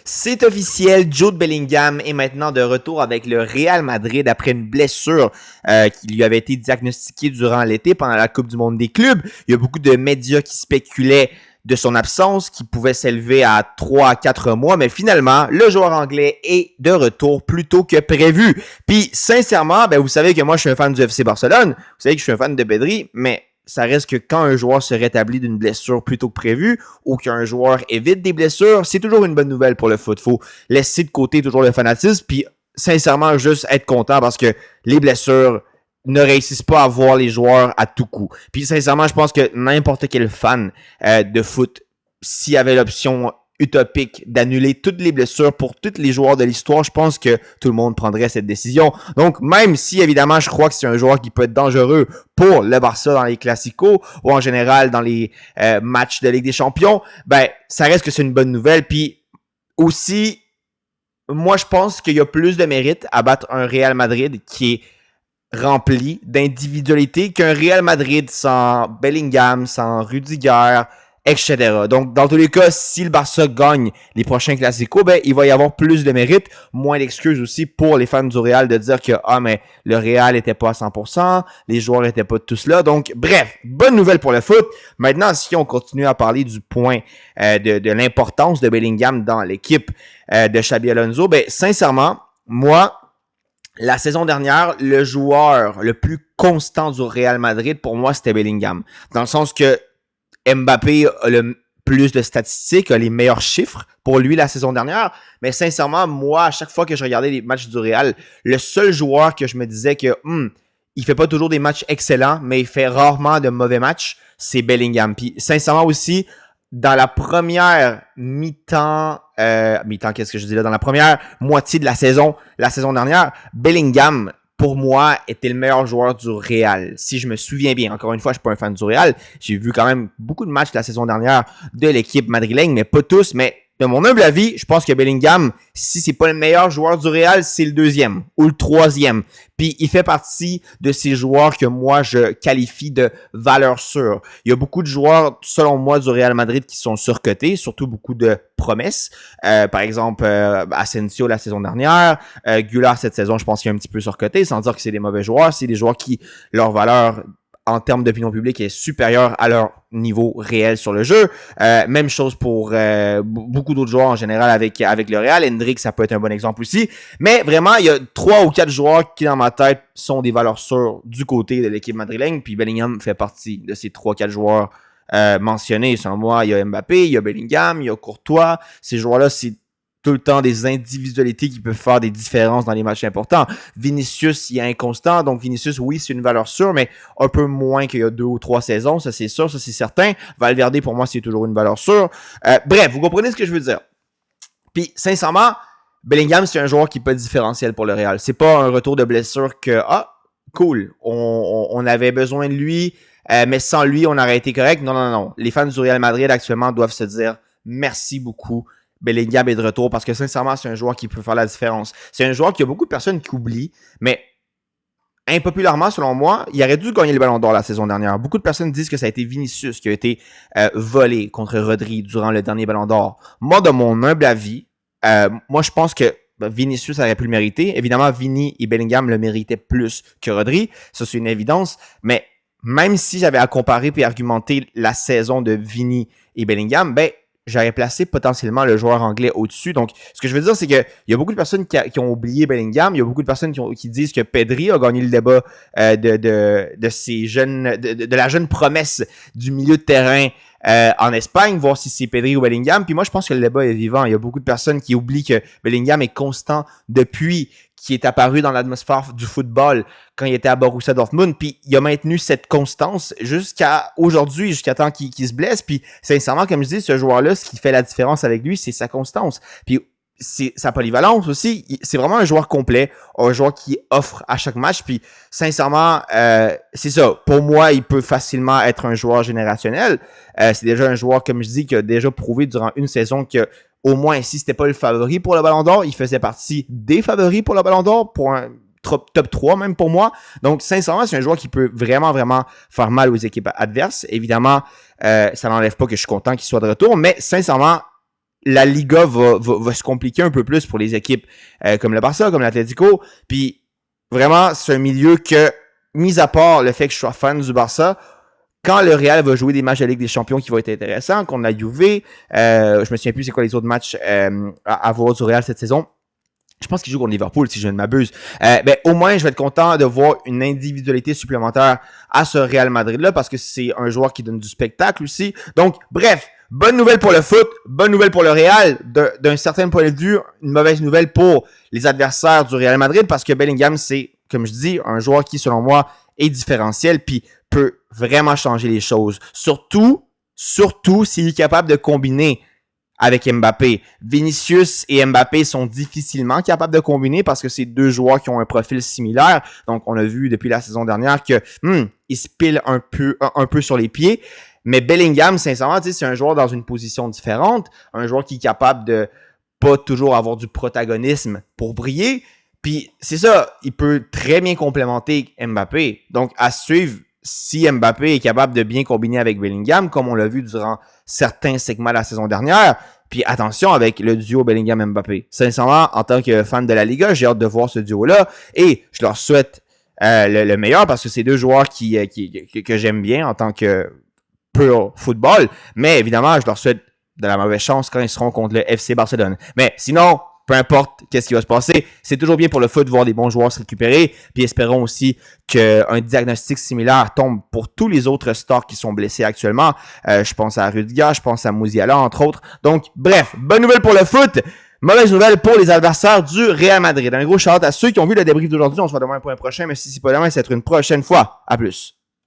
C'est officiel, Jude Bellingham est maintenant de retour avec le Real Madrid après une blessure qui lui avait été diagnostiquée durant l'été pendant la Coupe du Monde des clubs. Il y a beaucoup de médias qui spéculaient de son absence, qui pouvait s'élever à 3 à 4 mois, mais finalement, le joueur anglais est de retour plus tôt que prévu. Puis, sincèrement, vous savez que moi, je suis un fan du FC Barcelone, vous savez que je suis un fan de Pedri, mais ça reste que quand un joueur se rétablit d'une blessure plus tôt que prévu ou qu'un joueur évite des blessures, c'est toujours une bonne nouvelle pour le foot. Faut laisser de côté toujours le fanatisme, puis sincèrement, juste être content parce que les blessures ne réussissent pas à voir les joueurs à tout coup. Puis sincèrement, je pense que n'importe quel fan de foot, s'il y avait l'option utopique d'annuler toutes les blessures pour tous les joueurs de l'histoire, je pense que tout le monde prendrait cette décision. Donc, même si, évidemment, je crois que c'est un joueur qui peut être dangereux pour le Barça dans les Classicos ou en général dans les matchs de Ligue des Champions, ça reste que c'est une bonne nouvelle. Puis aussi, moi, je pense qu'il y a plus de mérite à battre un Real Madrid qui est rempli d'individualité qu'un Real Madrid sans Bellingham, sans Rudiger, etc. Donc, dans tous les cas, si le Barça gagne les prochains Classicos, il va y avoir plus de mérite, moins d'excuses aussi pour les fans du Real de dire que mais le Real était pas à 100%, les joueurs étaient pas tous là. Donc, bref, bonne nouvelle pour le foot. Maintenant, si on continue à parler du point de l'importance de Bellingham dans l'équipe de Xabi Alonso, sincèrement, moi, la saison dernière, le joueur le plus constant du Real Madrid, pour moi, c'était Bellingham. Dans le sens que Mbappé a le plus de statistiques, a les meilleurs chiffres pour lui la saison dernière. Mais sincèrement, moi, à chaque fois que je regardais les matchs du Real, le seul joueur que je me disais que il fait pas toujours des matchs excellents, mais il fait rarement de mauvais matchs, c'est Bellingham. Puis sincèrement aussi, dans la première qu'est-ce que je dis là? Dans la première moitié de la saison dernière, Bellingham, pour moi, était le meilleur joueur du Real. Si je me souviens bien, encore une fois, je suis pas un fan du Real. J'ai vu quand même beaucoup de matchs la saison dernière de l'équipe madrilène, mais pas tous. Mais de mon humble avis, je pense que Bellingham, si c'est pas le meilleur joueur du Real, c'est le deuxième ou le troisième. Puis il fait partie de ces joueurs que moi je qualifie de valeur sûre. Il y a beaucoup de joueurs, selon moi, du Real Madrid qui sont surcotés, surtout beaucoup de promesses. Par exemple, Asensio la saison dernière, Güler cette saison, je pense qu'il est un petit peu surcoté, sans dire que c'est des mauvais joueurs. C'est des joueurs qui, leur valeur en termes d'opinion publique est supérieure à leur niveau réel sur le jeu. Même chose pour beaucoup d'autres joueurs en général avec le Real. Hendrick, ça peut être un bon exemple aussi. Mais vraiment, il y a 3 ou 4 joueurs qui, dans ma tête, sont des valeurs sûres du côté de l'équipe madrilène. Puis Bellingham fait partie de ces 3-4 joueurs mentionnés. Selon moi, il y a Mbappé, il y a Bellingham, il y a Courtois. Ces joueurs-là, c'est tout le temps des individualités qui peuvent faire des différences dans les matchs importants. Vinicius, il est inconstant, donc Vinicius, oui, c'est une valeur sûre, mais un peu moins qu'il y a 2 ou 3 saisons, ça c'est sûr, ça c'est certain. Valverde, pour moi, c'est toujours une valeur sûre. Bref, vous comprenez ce que je veux dire. Puis, sincèrement, Bellingham, c'est un joueur qui peut être différentiel pour le Real. C'est pas un retour de blessure que, cool, on avait besoin de lui, mais sans lui, on aurait été correct. Non. Les fans du Real Madrid, actuellement, doivent se dire merci beaucoup. Bellingham est de retour parce que sincèrement, c'est un joueur qui peut faire la différence. C'est un joueur qu'il y a beaucoup de personnes qui oublient, mais impopulairement, selon moi, il aurait dû gagner le Ballon d'Or la saison dernière. Beaucoup de personnes disent que ça a été Vinicius qui a été volé contre Rodri durant le dernier Ballon d'Or. Moi, de mon humble avis, moi, je pense que Vinicius aurait pu le mériter. Évidemment, Vini et Bellingham le méritaient plus que Rodri. Ça, c'est une évidence. Mais même si j'avais à comparer et argumenter la saison de Vini et Bellingham, j'aurais placé potentiellement le joueur anglais au-dessus. Donc, ce que je veux dire, c'est qu'il y a beaucoup de personnes qui ont oublié Bellingham. Il y a beaucoup de personnes qui disent que Pedri a gagné le débat de ces jeunes, de la jeune promesse du milieu de terrain en Espagne, voir si c'est Pedri ou Bellingham. Puis moi, je pense que le débat est vivant. Il y a beaucoup de personnes qui oublient que Bellingham est constant depuis qu'il est apparu dans l'atmosphère du football quand il était à Borussia Dortmund, puis il a maintenu cette constance jusqu'à aujourd'hui, jusqu'à temps qu'il se blesse, puis sincèrement, comme je dis, ce joueur-là, ce qui fait la différence avec lui, c'est sa constance, puis c'est sa polyvalence aussi. C'est vraiment un joueur complet, un joueur qui offre à chaque match, puis sincèrement, c'est ça, pour moi, il peut facilement être un joueur générationnel. C'est déjà un joueur, comme je dis, qui a déjà prouvé durant une saison que au moins, si c'était pas le favori pour le Ballon d'Or, il faisait partie des favoris pour le Ballon d'Or, pour un top 3 même pour moi. Donc, sincèrement, c'est un joueur qui peut vraiment, vraiment faire mal aux équipes adverses. Évidemment, ça n'enlève pas que je suis content qu'il soit de retour, mais sincèrement, la Liga va se compliquer un peu plus pour les équipes comme le Barça, comme l'Atlético. Puis vraiment, c'est un milieu que, mis à part le fait que je sois fan du Barça, quand le Real va jouer des matchs de Ligue des Champions qui vont être intéressants, contre la Juve, je me souviens plus c'est quoi les autres matchs à voir du Real cette saison. Je pense qu'il joue contre Liverpool, si je ne m'abuse. Ben, au moins, je vais être content de voir une individualité supplémentaire à ce Real Madrid-là, parce que c'est un joueur qui donne du spectacle aussi. Donc, bref, bonne nouvelle pour le foot, bonne nouvelle pour le Real. D'un certain point de vue, une mauvaise nouvelle pour les adversaires du Real Madrid, parce que Bellingham, c'est, comme je dis, un joueur qui, selon moi, est différentiel, puis peut vraiment changer les choses. Surtout s'il est capable de combiner avec Mbappé. Vinicius et Mbappé sont difficilement capables de combiner parce que c'est deux joueurs qui ont un profil similaire. Donc, on a vu depuis la saison dernière que ils se pilent un peu sur les pieds. Mais Bellingham, sincèrement, c'est un joueur dans une position différente. Un joueur qui est capable de pas toujours avoir du protagonisme pour briller. Puis, c'est ça, il peut très bien complémenter Mbappé. Donc, à suivre, si Mbappé est capable de bien combiner avec Bellingham, comme on l'a vu durant certains segments de la saison dernière. Puis attention avec le duo Bellingham-Mbappé. Sincèrement, en tant que fan de la Liga, j'ai hâte de voir ce duo-là. Et je leur souhaite le meilleur parce que c'est deux joueurs que j'aime bien en tant que pur football. Mais évidemment, je leur souhaite de la mauvaise chance quand ils seront contre le FC Barcelone. Mais sinon, peu importe qu'est-ce qui va se passer, c'est toujours bien pour le foot de voir des bons joueurs se récupérer. Puis espérons aussi qu'un diagnostic similaire tombe pour tous les autres stars qui sont blessés actuellement. Je pense à Rudiger, je pense à Musiala, entre autres. Donc, bref, bonne nouvelle pour le foot. Mauvaise nouvelle pour les adversaires du Real Madrid. Un gros shout-out à ceux qui ont vu le débrief d'aujourd'hui. On se voit demain pour un prochain. Mais si c'est pas demain, c'est une prochaine fois. À plus.